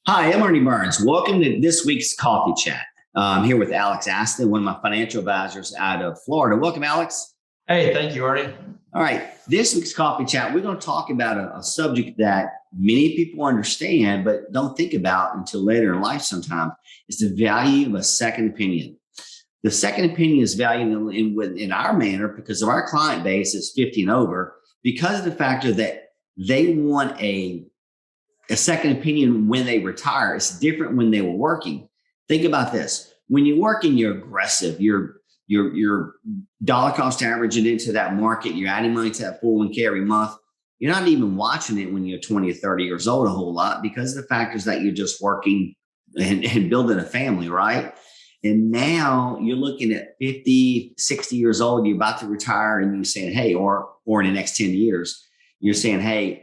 Hi, I'm Ernie Burns. Welcome to this week's Coffee Chat. I'm here with Alex Astin, one of my financial advisors out of Florida. Welcome, Alex. Hey, thank you, Ernie. All right, this week's Coffee Chat, we're going to talk about a subject that many people understand but don't think about until later in life sometimes. It's the value of a second opinion. The second opinion is valued in our manner because of our client base is 50 and over, because of the factor that they want a second opinion when they retire. It's different when they were working. Think about this. When you're working, you're aggressive. You're dollar cost averaging into that market. You're adding money to that 401k every month. You're not even watching it when you're 20 or 30 years old a whole lot because of the factors that you're just working and building a family, right? And now you're looking at 50, 60 years old, you're about to retire, and you're saying, hey, or in the next 10 years, you're saying, hey,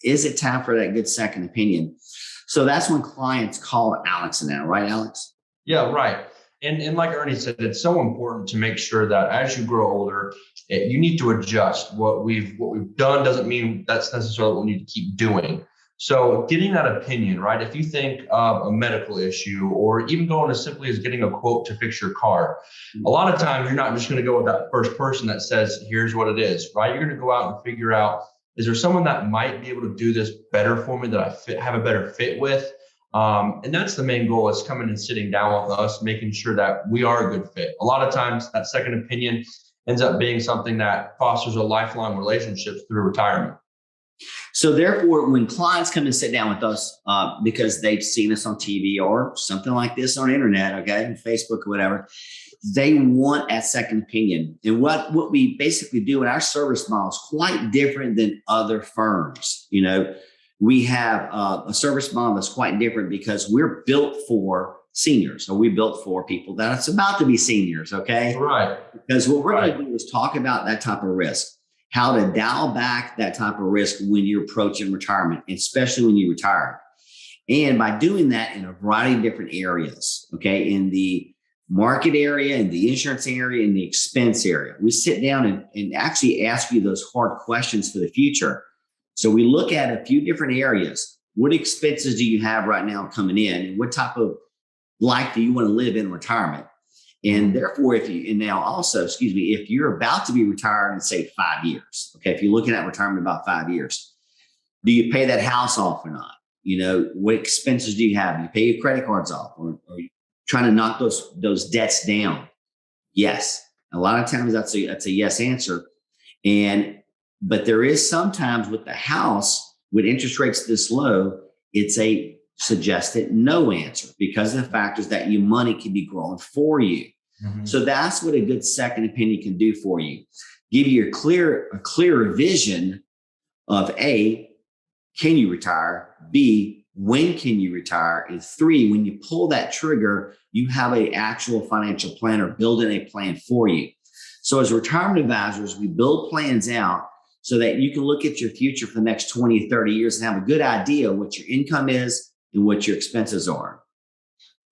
is it time for that good second opinion? So that's when clients call Alex now, right, Alex? Yeah, right. And like Ernie said, it's so important to make sure that as you grow older, you need to adjust. What we've done doesn't mean that's necessarily what we need to keep doing. So getting that opinion, right? If you think of a medical issue or even going as simply as getting a quote to fix your car, a lot of times you're not just going to go with that first person that says, here's what it is, right? You're going to go out and figure out, is there someone that might be able to do this better for me that have a better fit with? And that's the main goal, is coming and sitting down with us, making sure that we are a good fit. A lot of times that second opinion ends up being something that fosters a lifelong relationship through retirement. So therefore, when clients come and sit down with us because they've seen us on TV or something like this on the internet, okay, Facebook or whatever, they want a second opinion. And what we basically do in our service model is quite different than other firms. You know, we have a service model that's quite different because we're built for seniors, or we built for people that's about to be seniors, okay? Right. Because what we're Right. going to do is talk about that type of risk, how to dial back that type of risk when you're approaching retirement, especially when you retire. And by doing that in a variety of different areas, okay, in the market area, in the insurance area, in the expense area, we sit down and actually ask you those hard questions for the future. So we look at a few different areas. What expenses do you have right now coming in? And what type of life do you want to live in retirement? And therefore, and now also, excuse me, if you're about to be retired in say 5 years, okay, if you're looking at retirement about 5 years, do you pay that house off or not? You know, what expenses do you have? Do you pay your credit cards off, or you trying to knock those debts down? Yes. A lot of times that's a yes answer. But there is sometimes with the house, with interest rates this low, it's a suggested no answer because of the factors that your money can be growing for you. Mm-hmm. So that's what a good second opinion can do for you. Give you a clearer vision of A, can you retire? B, when can you retire? And three, when you pull that trigger, you have an actual financial planner building a plan for you. So as retirement advisors, we build plans out so that you can look at your future for the next 20, 30 years and have a good idea what your income is and what your expenses are.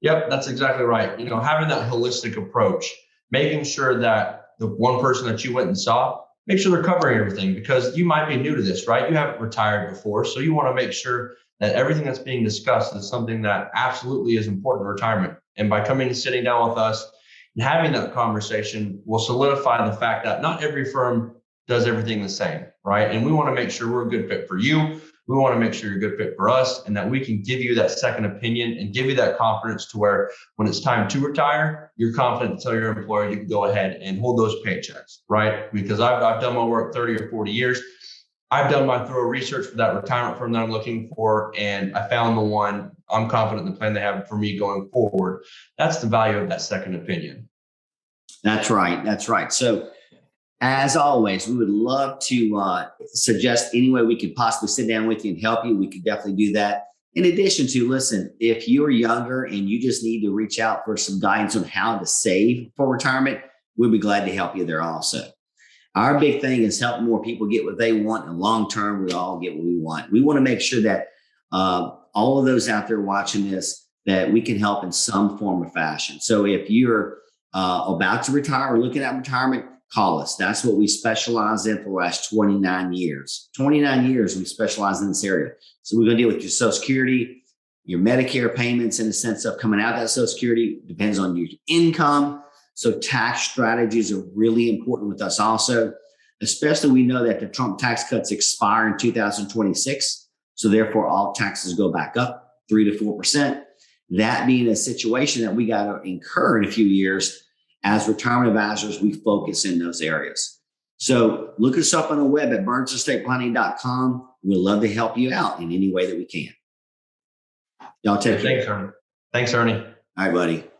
Yep, that's exactly right. You know, having that holistic approach, making sure that the one person that you went and saw, make sure they're covering everything, because you might be new to this, right? You haven't retired before. So you want to make sure that everything that's being discussed is something that absolutely is important to retirement. And by coming and sitting down with us and having that conversation will solidify the fact that not every firm does everything the same, right? And we want to make sure we're a good fit for you. We want to make sure you're a good fit for us, and that we can give you that second opinion and give you that confidence to where when it's time to retire, you're confident to tell your employer you can go ahead and hold those paychecks, right? Because I've done my work 30 or 40 years. I've done my thorough research for that retirement firm that I'm looking for, and I found the one. I'm confident in the plan they have for me going forward. That's the value of that second opinion. That's right. That's right. So as always, we would love to suggest any way we could possibly sit down with you and help you. We could definitely do that. In addition to, listen, if you're younger and you just need to reach out for some guidance on how to save for retirement, we'll be glad to help you there also. Our big thing is helping more people get what they want. And long term, we all get what we want. We want to make sure that all of those out there watching this, that we can help in some form or fashion. So if you're about to retire or looking at retirement, call us. That's what we specialize in for the last 29 years. 29 years we specialize in this area. So we're going to deal with your Social Security, your Medicare payments in the sense of coming out of that Social Security depends on your income. So tax strategies are really important with us also, especially we know that the Trump tax cuts expire in 2026. So therefore all taxes go back up 3 to 4%. That being a situation that we got to incur in a few years, as retirement advisors, we focus in those areas. So look us up on the web at burnsestatePlanning.com. We'd love to help you out in any way that we can. Y'all take care. Thanks, Ernie. Thanks, Ernie. All right, buddy.